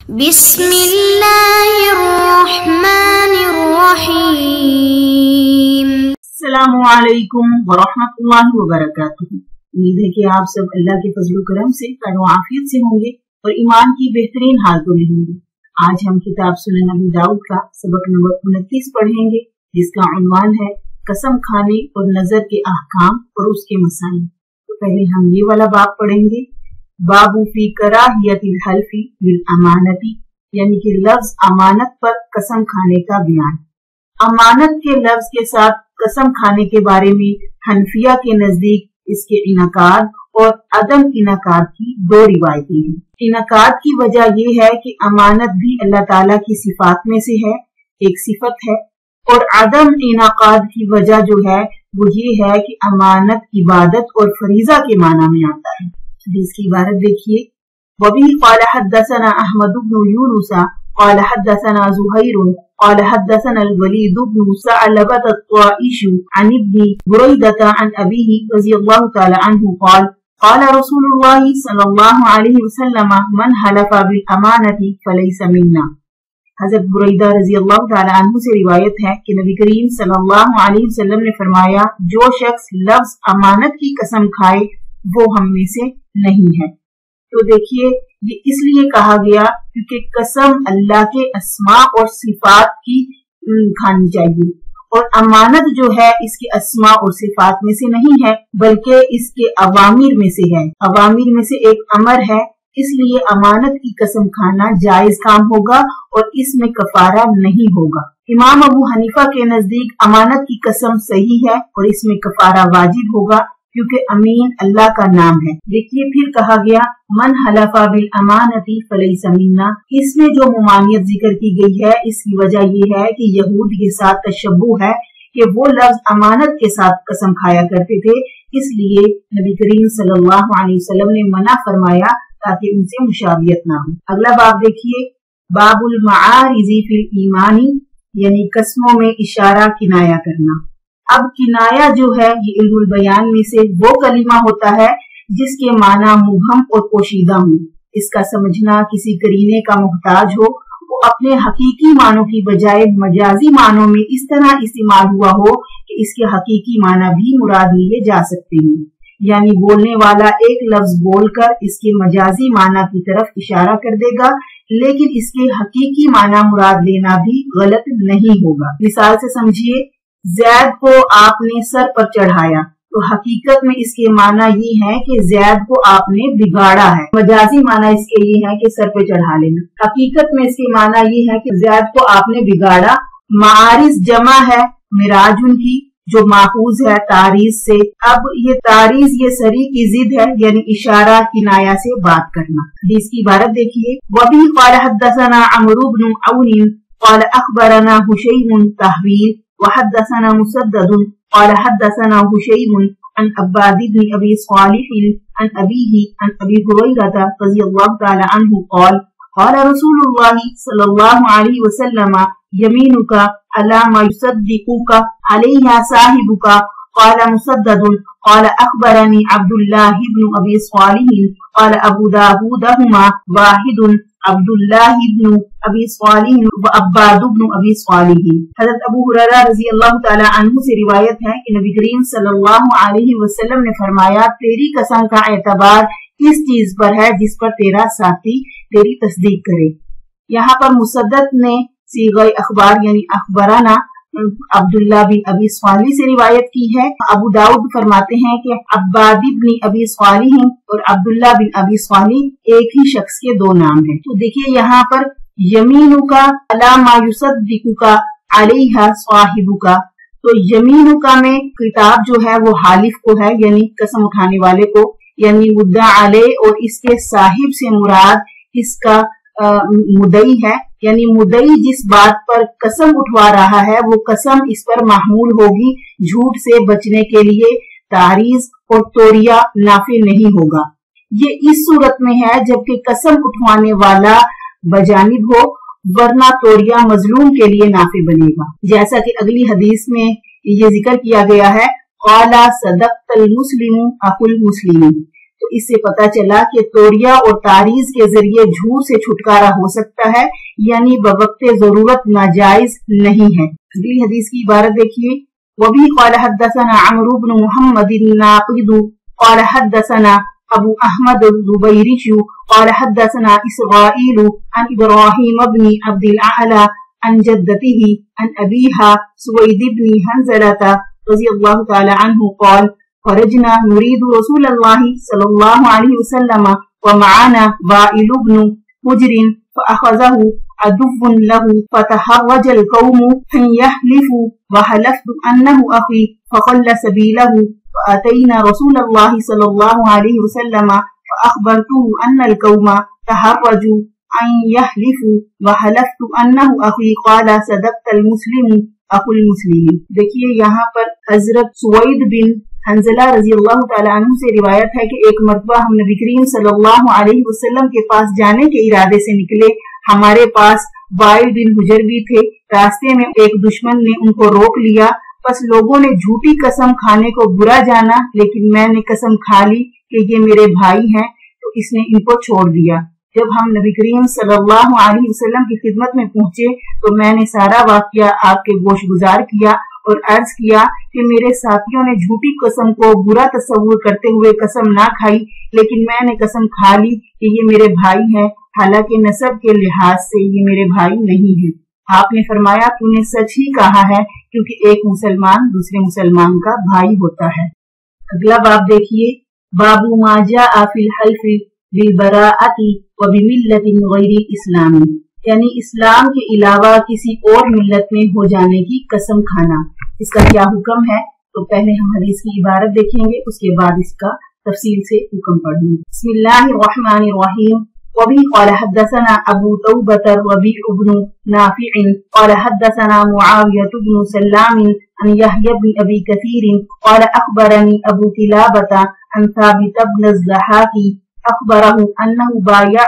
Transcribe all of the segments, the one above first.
بسم اللہ الرحمن الرحیم۔ السلام علیکم ورحمۃ اللہ وبرکاتہ۔ امید ہے کہ آپ سب اللہ کے فضل و کرم سے خیر و عافیت سے ہوں گے اور ایمان کی بہترین حالتوں میں ہوں گے۔ آج ہم کتاب سنن ابی داؤد کا سبق نمبر 29 پڑھیں گے، جس کا عنوان ہے قسم کھانے اور نظر کے احکام اور اس کے مسائل۔ تو پہلے ہم یہ والا باب پڑھیں گے، باب فی کراہیت الحلف بالامانتی، یعنی کہ لفظ امانت پر قسم کھانے کا بیان۔ امانت کے لفظ کے ساتھ قسم کھانے کے بارے میں حنفیہ کے نزدیک اس کے انعقاد اور عدم انعقاد کی دو روایتیں ہیں۔ انعقاد کی وجہ یہ ہے کہ امانت بھی اللہ تعالیٰ کی صفات میں سے ہے، ایک صفت ہے، اور عدم انعقاد کی وجہ جو ہے وہ یہ ہے کہ امانت عبادت اور فریضہ کے معنی میں آتا ہے۔ جس کی عبارت دیکھیے، وَبِهِ قَالَ حَدَّثَنَا أَحْمَدُ بْنُ يُونُسَ قَالَ حَدَّثَنَا زُهَيْرٌ قَالَ حَدَّثَنَا الْوَلِيدُ بْنُ ثَعْلَبَةَ الطَّائِشُ عَنِ ابْنِ بُرَيْدَةَ عَنْ أَبِيهِ رضي الله تعالى عنه قال قال رسول الله صلى الله عليه وسلم من حلف بالأمانة فليس منا۔ حضرت بریدہ رضی اللہ تعالی عنہ سے روایت ہے کہ نبی کریم صلی اللہ علیہ وسلم نے فرمایا، جو شخص لفظ امانت کی قسم کھائے وہ ہم میں سے نہیں ہے۔ تو دیکھیے، یہ اس لیے کہا گیا کیونکہ قسم اللہ کے اسماء اور صفات کی کھانی چاہیے، اور امانت جو ہے اس کے اسماء اور صفات میں سے نہیں ہے، بلکہ اس کے اوامر میں سے ہے۔ اوامر میں سے ایک امر ہے، اس لیے امانت کی قسم کھانا جائز کام ہوگا اور اس میں کفارہ نہیں ہوگا۔ امام ابو حنیفہ کے نزدیک امانت کی قسم صحیح ہے اور اس میں کفارہ واجب ہوگا، کیونکہ امین اللہ کا نام ہے۔ دیکھیے، پھر کہا گیا من حلف بالامانتی فلیس منا۔ اس میں جو ممانعت ذکر کی گئی ہے اس کی وجہ یہ ہے کہ یہود کے ساتھ تشبہ ہے کہ وہ لفظ امانت کے ساتھ قسم کھایا کرتے تھے، اس لیے نبی کریم صلی اللہ علیہ وسلم نے منع فرمایا تاکہ ان سے مشابہت نہ ہو۔ اگلا باب دیکھیے، باب المعارض فی الایمان، یعنی قسموں میں اشارہ کنایا کرنا۔ اب کنایا جو ہے یہ علم البیان میں سے وہ کلمہ ہوتا ہے جس کے معنی مبہم اور پوشیدہ ہوں۔ اس کا سمجھنا کسی قرینے کا محتاج ہو، وہ اپنے حقیقی معنوں کی بجائے مجازی معنوں میں اس طرح استعمال ہوا ہو کہ اس کے حقیقی معنی بھی مراد لیے جا سکتے ہیں، یعنی بولنے والا ایک لفظ بول کر اس کے مجازی معنی کی طرف اشارہ کر دے گا، لیکن اس کے حقیقی معنی مراد لینا بھی غلط نہیں ہوگا۔ مثال سے سمجھیے، زید کو آپ نے سر پر چڑھایا، تو حقیقت میں اس کے معنی یہ ہے کہ زید کو آپ نے بگاڑا ہے۔ مجازی معنی اس کے یہ ہے کہ سر پہ چڑھا لینا، حقیقت میں اس کے معنی یہ ہے کہ زید کو آپ نے بگاڑا۔ معارض جمع ہے مراج کی، جو ماخوذ ہے تعریض سے۔ اب یہ تعریض یہ صریح کی ضد ہے، یعنی اشارہ کنایا سے بات کرنا۔ حدیث کی عبارت دیکھیے، وَبِهِ قَالَ حَدَّثَنَا عَمْرُو بْنُ عَوْنٍ قَالَ أَخْبَرَنَا هُشَيْمٌ تَحْوِيلٌ وحدثنا مسدد قال حدثنا هشيم عن عباد بن ابي صالح عن ابيه عن ابي هريره رضي الله تعالى عنه قال قال رسول الله صلى الله عليه وسلم يمينك على ما يصدقك عليها صاحبك قال مسدد قال اخبرني عبد الله بن ابي صالح قال ابو داود هما واحد عبد اللہ بن ابی صالح و عباد بن ابی صالح۔ حضرت ابو ہریرہ رضی اللہ تعالی عنہ سے روایت ہے کہ نبی کریم صلی اللہ علیہ وسلم نے فرمایا، تیری قسم کا اعتبار اس چیز پر ہے جس پر تیرا ساتھی تیری تصدیق کرے۔ یہاں پر مسدد نے صیغہ اخبار یعنی اخبرانہ عبداللہ بن ابی صالح سے روایت کی ہے۔ ابو داؤد فرماتے ہیں کہ عباد بن ابی صالح اور عبداللہ بن ابی صالح ایک ہی شخص کے دو نام ہیں۔ تو دیکھیے یہاں پر یمینک علی ما یصدقک علیہا صاحبک، تو یمینک میں خطاب جو ہے وہ حالف کو ہے، یعنی قسم اٹھانے والے کو، یعنی مدعا علیہ، اور اس کے صاحب سے مراد اس کا مدعی ہے، یعنی مدعی جس بات پر قسم اٹھوا رہا ہے وہ قسم اس پر محمول ہوگی، جھوٹ سے بچنے کے لیے تعریض اور توریہ نافع نہیں ہوگا۔ یہ اس صورت میں ہے جبکہ قسم اٹھوانے والا بجانب ہو، ورنہ توریہ مظلوم کے لیے نافع بنے گا، جیسا کہ اگلی حدیث میں یہ ذکر کیا گیا ہے، قال صدقت المسلم اخو المسلم۔ तो इससे पता चला कि तोरिया और तारीज के जरिए झूठ से छुटकारा हो सकता है, यानी बवक्त जरूरत नाजायज नहीं है। अगली हदीस की इबारत देखिए, वबी क़ाल हद्दसना अम्रु ब्न मुहम्मद नाक़िद क़ाल हद्दसना अबू अहमद ज़ुबैरिय्यु क़ाल हद्दसना इस्राईल अन इब्राहीम इब्न अब्दिल अअला अन जद्दतिही अन अबीहा सुवैद इब्न हंज़लता रज़ियल्लाहु तआला अन्हु क़ाल खरजना नुरीदु रसूलल्लाहि सल्लल्लाहु अलैहि वसल्लम व मअना वाइल इब्न हुज्र फअख़ज़हु अदुव्वुन लहु फतहर्रजल क़ौमु अन यहलिफु व हलफ्तु अन्नहु अख़ी फख़ल्ल सबीलहु फअतैना रसूलल्लाहि सल्लल्लाहु अलैहि वसल्लम फअख़बरतुहु अन्नल क़ौम तहर्रजु अन यहलिफु व हलफ्तु अन्नहु अख़ी क़ाल सदक़तल मुस्लिमु अख़ुल मुस्लिम। देखिए यहाँ पर हजरत सुवैद बिन हंज़ला रज़ियल्लाहु ताला अन्हु से रिवायत है कि एक मरतबा हम नबी करीम सल्लल्लाहु अलैहि वसल्लम के पास जाने के इरादे से निकले। हमारे पास वाइल बिन हुजर भी थे। रास्ते में एक दुश्मन ने उनको रोक लिया। बस लोगों ने झूठी कसम खाने को बुरा जाना, लेकिन मैंने कसम खा ली कि ये मेरे भाई हैं, तो इसने इनको छोड़ दिया। जब हम नबी करीम सल्लल्लाहु अलैहि वसल्लम की खिदमत में पहुंचे तो मैंने सारा वाकया आपके गोशगुजार किया और अर्ज किया कि मेरे साथियों ने झूठी कसम को बुरा तस्वुर करते हुए कसम ना खाई, लेकिन मैंने कसम खा ली कि ये मेरे भाई हैं, हालांकि नसब के लिहाज से ये मेरे भाई नहीं है। आपने फरमाया, तूने सच ही कहा है, क्योंकि एक मुसलमान दूसरे मुसलमान का भाई होता है। अगला बाब देखिए, बाबू मा जाअ फिल हल्फि बिल बराअति व बिमिल्लतिन गैरि इस्लामी, यानी इस्लाम के अलावा किसी और मिल्लत में हो जाने की कसम खाना, इसका क्या हुक्म है। तो पहले हम हदीस की इबारत देखेंगे, उसके बाद इसका तफसील से हुक्म पढ़ेंगे। बिस्मिल्लाहिर्रहमानिर्रहीम। वबी क़ाल हद्दसना अबू तौबत रबीअ इब्न नाफ़िअ क़ाल हद्दसना मुआविया इब्न सल्लाम अन यहया इब्न अबी कसीर क़ाल अख़बरनी अबू किलाबता अन साबित इब्न ज़हाकी अख़बरहु अन्नहु बायअ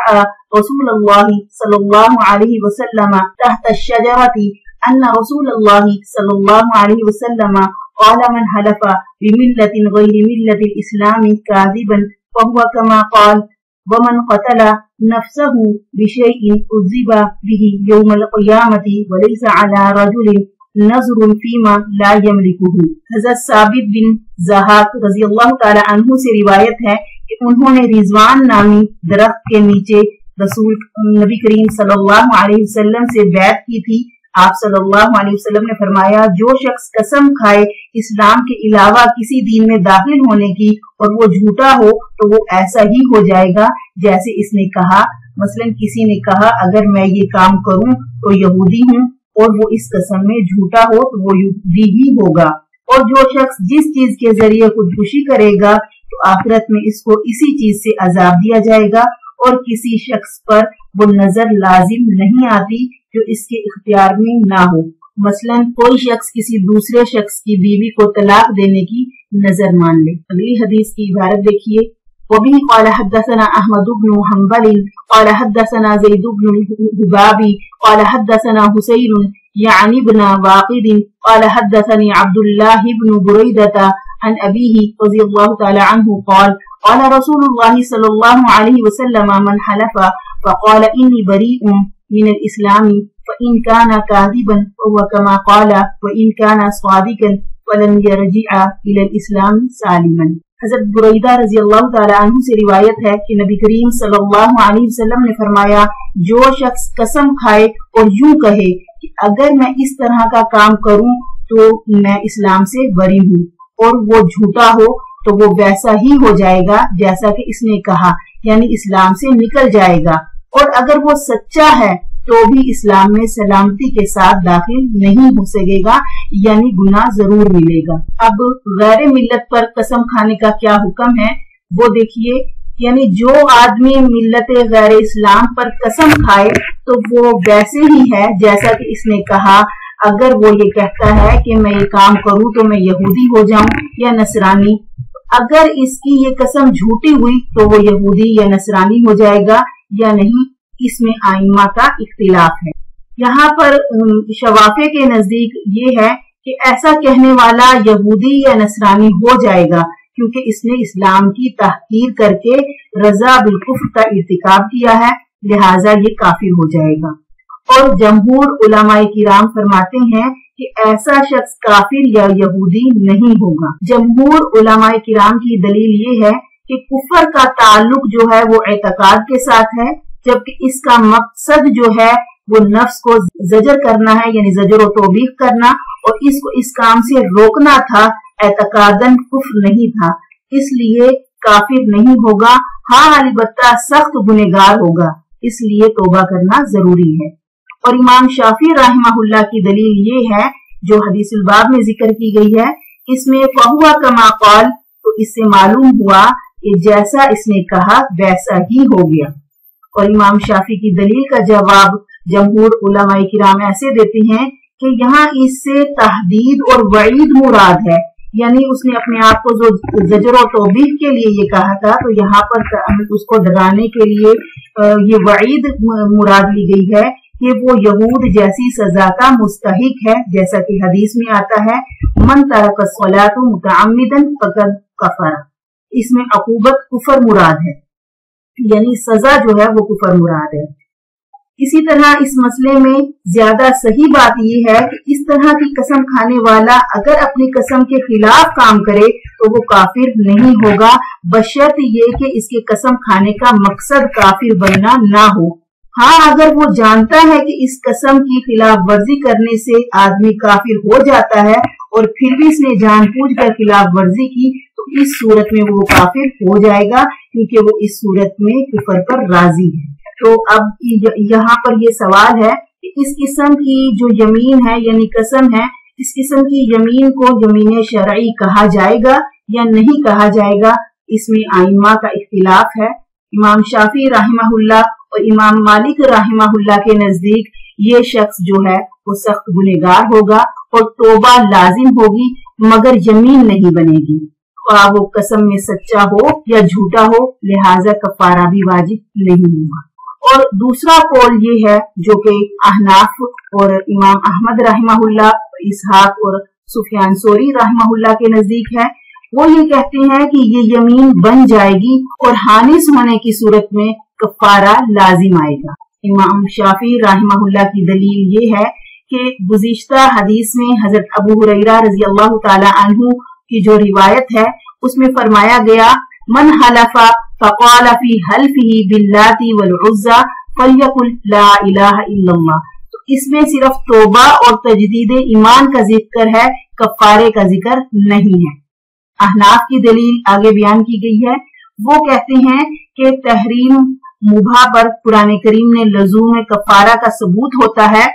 रसूलल्लाहि सल्लल्लाहु अलैहि वसल्लम तहत अश-शजरति अन्न रसूलल्लाहि सल्लल्लाहु अलैहि वसल्लम क़ाल मन हलफ़ बिमिल्लतिन गैरि मिल्लतिल इस्लाम काज़िबन फहुव कमा क़ाल व मन क़तल नफ्सहु बिशैइन उज़िबा बिही यौमल क़ियामति व लैसा अला रजुलिन नज़रुन फीमा ला यमलिकुहु। हज़रत साबित बिन ज़हाक रज़ियल्लाहु ताला अन्हु से रिवायत है कि उन्होंने रिज़वान नामी दरख्त के नीचे रसूल नबी करीम सल्लल्लाहु अलैहि वसल्लम से बैत की थी। आप सल्लल्लाहु अलैहि वसल्लम ने फरमाया, जो शख्स कसम खाए इस्लाम के अलावा किसी दीन में दाखिल होने की और वो झूठा हो तो वो ऐसा ही हो जाएगा जैसे इसने कहा। मसलन किसी ने कहा, अगर मैं ये काम करूं तो यहूदी हूं, और वो इस कसम में झूठा हो तो वो यहूदी ही होगा। और जो शख्स जिस चीज के जरिए खुदकुशी करेगा तो आखिरत में इसको इसी चीज से अजाब दिया जाएगा, और किसी शख्स पर वो नजर लाजिम नहीं आती जो इसके इख्तियार में ना हो। मसलन कोई शख्स किसी दूसरे शख्स की बीवी को तलाक देने की नजर मान ले। अगली हदीस की इबारत देखिए, वबी क़ाल हद्दसना अहमद इब्न हंबल क़ाल हद्दसना ज़ैद इब्न हुबाबी क़ाल हद्दसना हुसैन यानी इब्न वाक़िद क़ाल हद्दसनी अब्दुल्लाह इब्न बुरैदता अन अबीही रज़ियल्लाहु तआला अन्हु क़ाल क़ाल रसूलुल्लाह सल्लल्लाहु अलैहि वसल्लम मन हलफ़ फ़क़ाल इन्नी बरीउन मिनल इस्लामी फ़इन कान काज़िबन फ़हुव कमा क़ाल व इन कान सादिक़न फ़लन यरजिअ इलल इस्लाम सालिमन। हज़रत बुरैदा रज़ियल्लाहु तआला अन्हु से रिवायत है कि नबी करीम सल्लल्लाहु अलैहि वसल्लम ने फरमाया, जो शख्स कसम खाए और यूं कहे कि अगर मैं इस तरह का काम करूं तो मैं इस्लाम से बरी हूं, और वो झूठा हो तो वो वैसा ही हो जाएगा जैसा कि इसने कहा, यानी इस्लाम से निकल जाएगा। और अगर वो सच्चा है तो भी इस्लाम में सलामती के साथ दाखिल नहीं हो सकेगा, यानी गुनाह जरूर मिलेगा। अब गैर मिल्लत पर कसम खाने का क्या हुक्म है वो देखिए, यानी जो आदमी मिल्लत गैर इस्लाम पर कसम खाए तो वो वैसे ही है जैसा कि इसने कहा। अगर वो ये कहता है कि मैं ये काम करूं तो मैं यहूदी हो जाऊं या नसरानी, अगर इसकी ये कसम झूठी हुई तो वो यहूदी या नसरानी हो जाएगा या नहीं, इसमें आइम्मा का इख्तिलाफ है। यहाँ पर शवाफे के नजदीक ये है कि ऐसा कहने वाला यहूदी या नसरानी हो जाएगा, क्योंकि इसने इस्लाम की तहकीर करके रजा बिल कुफ्र का इर्तिकाब किया है, लिहाजा ये काफिर हो जाएगा। और जमहूर उलमाए किराम फरमाते हैं कि ऐसा शख्स काफिर या यहूदी नहीं होगा। जमहूर उलमाए किराम की दलील ये है कि कुफर का ताल्लुक जो है वो एतकाद के साथ है, जबकि इसका मकसद जो है वो नफ्स को जजर करना है, यानी जजर व तौबीख करना, और इसको इस काम से रोकना था, एतकादन कुफ्र नहीं था, इसलिए काफिर नहीं होगा। हाँ, अलबत्ता सख्त गुनहगार होगा, इसलिए तौबा करना जरूरी है। और इमाम शाफी रहमहुल्लाह की दलील ये है जो हदीसुल बाब में जिक्र की गई है, इसमें फहुआ कमा क़ाल, तो इससे मालूम हुआ कि जैसा इसने कहा वैसा ही हो गया। और इमाम शाफी की दलील का जवाब जमहूर उलमाए किराम ऐसे देते हैं कि यहाँ इससे तहदीद और वईद मुराद है, यानी उसने अपने आप को जो जजर और तौबीख के लिए ये कहा था, तो यहाँ पर उसको डराने के लिए ये वईद मुराद ली गई है कि वो यहूद जैसी सजा का मुस्तहिक है, जैसा कि हदीस में आता है, मन तरक सलातु मुतअम्मिदन फक़द कफर। इसमें अकूबत कुफर मुराद है, यानी सजा जो है वो कुफर मुराद है। इसी तरह इस मसले में ज्यादा सही बात यह है कि इस तरह की कसम खाने वाला अगर अपनी कसम के खिलाफ काम करे तो वो काफिर नहीं होगा, बशर्त ये कि इसके कसम खाने का मकसद काफिर बनना ना हो। हाँ, अगर वो जानता है कि इस कसम की खिलाफ वर्जी करने से आदमी काफिर हो जाता है और फिर भी इसने जानबूझकर खिलाफ वर्जी की, तो इस सूरत में वो काफिर हो जाएगा, क्योंकि वो इस सूरत में कुफर पर राजी है। तो अब यहाँ पर ये सवाल है कि इस किस्म की जो यमीन है यानी कसम है, इस किस्म की यमीन को यमीन शरई कहा जाएगा या नहीं कहा जाएगा, इसमें आइम्मा का इख्तिलाफ है। इमाम शाफी रहमहुल्लाह और इमाम मालिक रहमहुल्लाह के नजदीक ये शख्स जो है वो सख्त गुनहगार होगा और तौबा लाजिम होगी, मगर यमीन नहीं बनेगी, ख्वाह वो कसम में सच्चा हो या झूठा हो, लिहाजा कफारा भी वाजिब नहीं होगा। और दूसरा कौल ये है जो कि अहनाफ और इमाम अहमद रहमहुल्लाह, इसहाक और सुफियान सोरी रहमहुल्लाह के नजदीक है, वो ये कहते हैं कि ये यमीन बन जाएगी और हानिस होने की सूरत में कफारा लाजिम आएगा। इमाम शाफी रहमहुल्लाह की दलील ये है कि गुज़िश्ता हदीस में हजरत अबू हुरैरा रज़ी अल्लाह ताला अन्हु की जो रिवायत है उसमें फरमाया गया, मन हलफा फ़क़ाल फी हल्फिही बिल्लाती वल उज़्ज़ा फल्यकुल ला इलाहा इल्लल्लाह। तो इसमें सिर्फ तौबा और तजदीद ईमान का जिक्र है, कफारे का जिक्र नहीं है। अहनाफ की दलील आगे बयान की गई है, वो कहते हैं कि तहरीम मुबा पर कुरान करीम ने लज़ूम कफारा का सबूत होता है,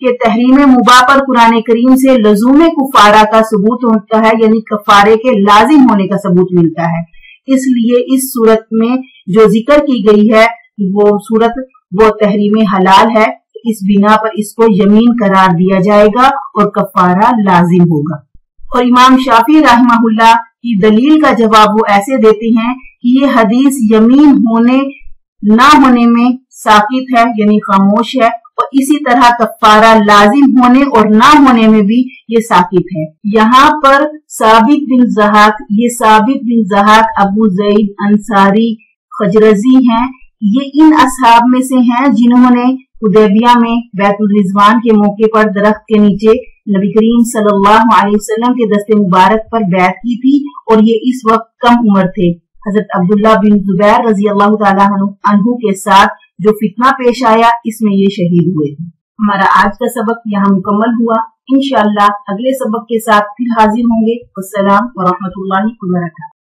कि तहरीम मुबा पर कुरान करीम से लज़ूम कुफारा का सबूत होता है, यानी कफारे के लाजिम होने का सबूत मिलता है। इसलिए इस सूरत में जो जिक्र की गई है वो सूरत वो तहरीम हलाल है, इस बिना पर इसको यमीन करार दिया जाएगा और कफारा लाजिम होगा। और इमाम शाफी रहमहुल्लाह की दलील का जवाब वो ऐसे देते हैं कि ये हदीस यमीन होने ना होने में साकित है, यानी खामोश है, और इसी तरह कफारा लाजिम होने और ना होने में भी ये साकित है। यहाँ पर साबित बिन ज़हाक, ये साबित बिन ज़हाक अबू ज़ईद अंसारी खजरजी हैं, ये इन असहाब में से हैं जिन्होंने हुदैबिया में बैतुल रिज़वान के मौके पर दरख्त के नीचे नबी करीम सल्लल्लाहु अलैहि वसल्लम के दस्ते मुबारक पर बैत की थी, और ये इस वक्त कम उम्र थे। हजरत अब्दुल्लाह बिन जुबैर रज़ी अल्लाह ताला अन्हु के साथ जो फितना पेश आया इसमें ये शहीद हुए थे। हमारा आज का सबक यहाँ मुकम्मल हुआ। इंशाअल्लाह अगले सबक के साथ फिर हाजिर होंगे। अस्सलाम व रहमतुल्लाहि व बरकातहू।